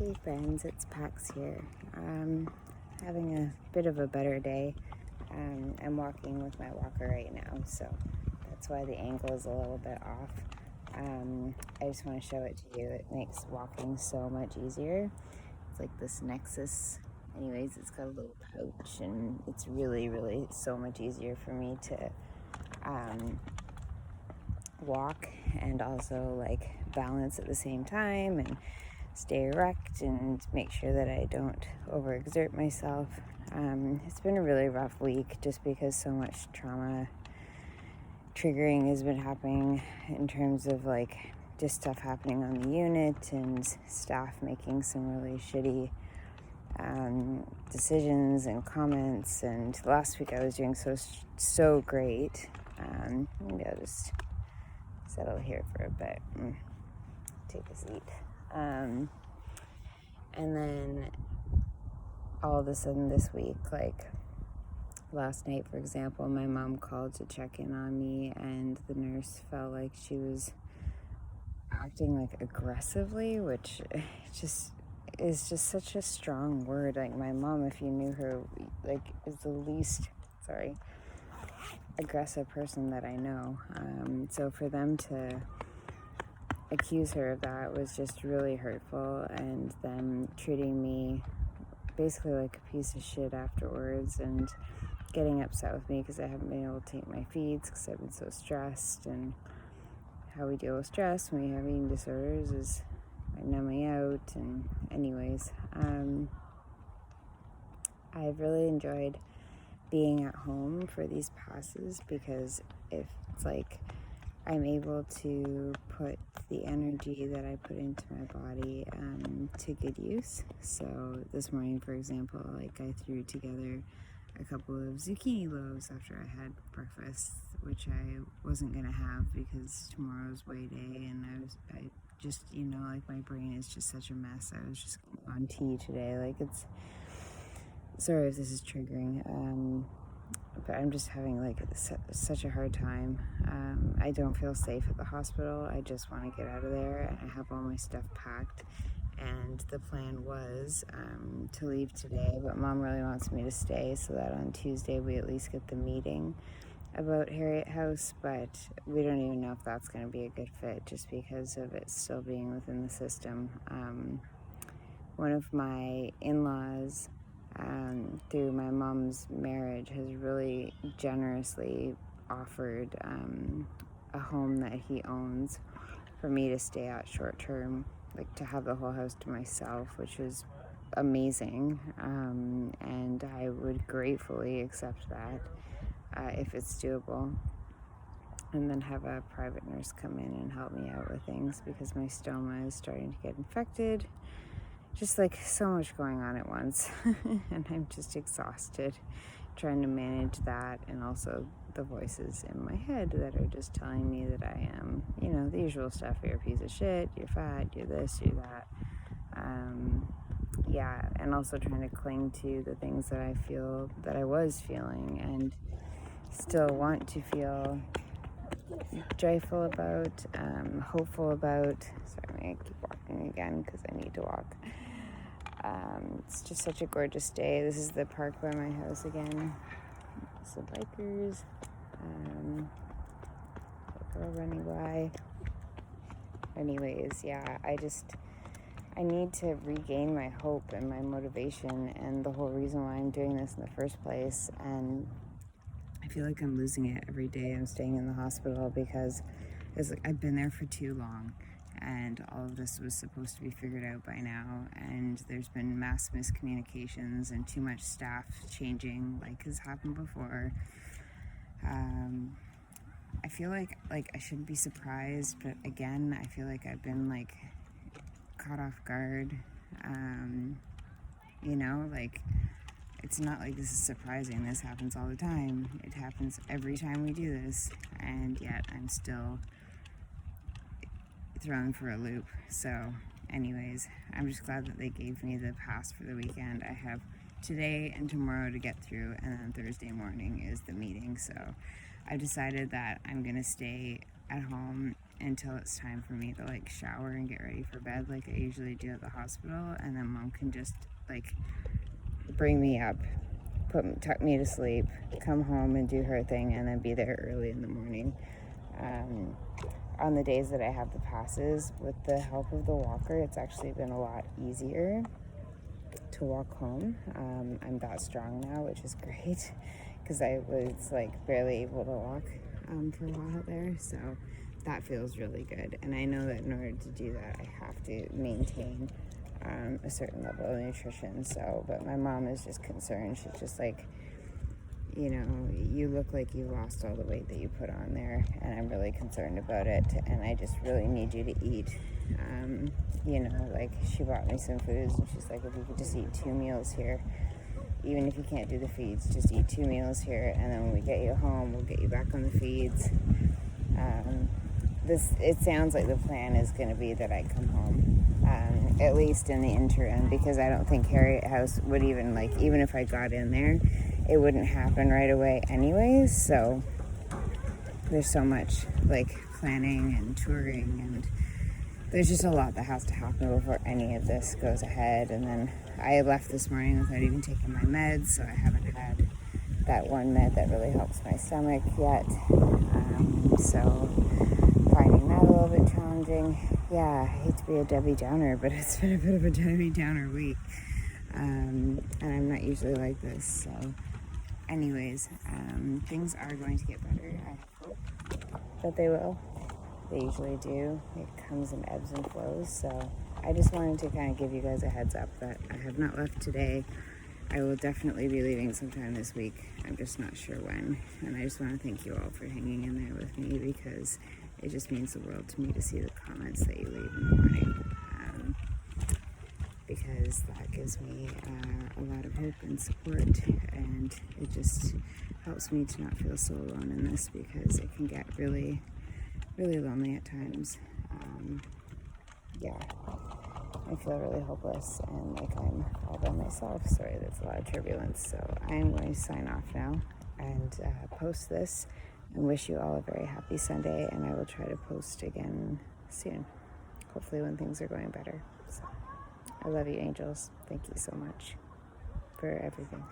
Hey friends, it's Pax here. Having a bit of a better day. I'm walking with my walker right now, so that's why the angle is a little bit off. I just want to show it to you. It makes walking so much easier. It's like this Nexus. Anyways, it's got a little pouch, and it's really, really so much easier for me to walk and also like balance at the same time and stay erect and make sure that I don't overexert myself. It's been a really rough week just because so much trauma triggering has been happening in terms of like just stuff happening on the unit and staff making some really shitty decisions and comments. And last week I was doing so great. Maybe I'll just settle here for a bit and take a seat. And then all of a sudden this week, like last night, for example, my mom called to check in on me, and the nurse felt like she was acting like aggressively, which just is just such a strong word. Like my mom, if you knew her, like is the least, aggressive person that I know. So for them to accuse her of that was just really hurtful, and them treating me basically like a piece of shit afterwards and getting upset with me because I haven't been able to take my feeds because I've been so stressed. And how we deal with stress when we have eating disorders is by numbing out. And anyways, I've really enjoyed being at home for these passes because if it's like I'm able to put the energy that I put into my body to good use. So this morning, for example, like I threw together a couple of zucchini loaves after I had breakfast, which I wasn't gonna have because tomorrow's weigh day, and I just, like my brain is just such a mess. I was just on tea today. Like sorry if this is triggering. But I'm just having like such a hard time. I don't feel safe at the hospital. I just want to get out of there. I have all my stuff packed, and the plan was to leave today, but Mom really wants me to stay so that on Tuesday we at least get the meeting about Harriet House, but we don't even know if that's going to be a good fit just because of it still being within the system. One of my in-laws, through my mom's marriage, has really generously offered a home that he owns for me to stay at short term, like to have the whole house to myself, which was amazing. And I would gratefully accept that if it's doable. And then have a private nurse come in and help me out with things because my stoma is starting to get infected. Just like so much going on at once. And I'm just exhausted trying to manage that, and also the voices in my head that are just telling me that I am, the usual stuff. You're a piece of shit, you're fat, you're this, you're that. And also trying to cling to the things that I feel that I was feeling and still want to feel joyful about, hopeful about. Sorry, I'm gonna keep walking again because I need to walk. It's just such a gorgeous day. This is the park by my house again. Some bikers. A girl running by. Anyways, I need to regain my hope and my motivation and the whole reason why I'm doing this in the first place. And I feel like I'm losing it every day I'm staying in the hospital because I've been there for too long. And all of this was supposed to be figured out by now, and there's been mass miscommunications and too much staff changing, like has happened before. I feel like I shouldn't be surprised, but again, I feel like I've been like caught off guard. It's not like this is surprising. This happens all the time. It happens every time we do this, and yet I'm still thrown for a loop. So anyways, I'm just glad that they gave me the pass for the weekend. I have today and tomorrow to get through, and then Thursday morning is the meeting. So I decided that I'm gonna stay at home until it's time for me to like shower and get ready for bed like I usually do at the hospital, and then Mom can just like bring me up, tuck me to sleep, come home and do her thing, and then be there early in the morning. On the days that I have the passes, with the help of the walker, it's actually been a lot easier to walk home. I'm that strong now, which is great, because I was like barely able to walk for a while there, so that feels really good. And I know that in order to do that, I have to maintain a certain level of nutrition. So, but my mom is just concerned. She's just like, you know, you look like you lost all the weight that you put on there, and I'm really concerned about it, and I just really need you to eat. You know, like, she bought me some foods, and she's like, if you could just eat 2 meals here, even if you can't do the feeds, just eat 2 meals here, and then when we get you home, we'll get you back on the feeds. It sounds like the plan is going to be that I come home, at least in the interim, because I don't think Harriet House would even, like, even if I got in there, it wouldn't happen right away anyways. So there's so much like planning and touring, and there's just a lot that has to happen before any of this goes ahead. And then I left this morning without even taking my meds, so I haven't had that one med that really helps my stomach yet. So finding that a little bit challenging. Yeah, I hate to be a Debbie Downer, but it's been a bit of a Debbie Downer week. And I'm not usually like this, so anyways, things are going to get better. I hope that they will. They usually do. It comes in ebbs and flows, so I just wanted to kind of give you guys a heads up that I have not left today. I will definitely be leaving sometime this week. I'm just not sure when, and I just want to thank you all for hanging in there with me, because it just means the world to me to see the comments that you leave in the morning. Because that gives me a lot of hope and support, and it just helps me to not feel so alone in this, because it can get really, really lonely at times. Yeah, I feel really hopeless and like I'm all by myself. Sorry, there's a lot of turbulence. So I'm going to sign off now and post this, and wish you all a very happy Sunday, and I will try to post again soon, hopefully when things are going better. So I love you, angels. Thank you so much for everything.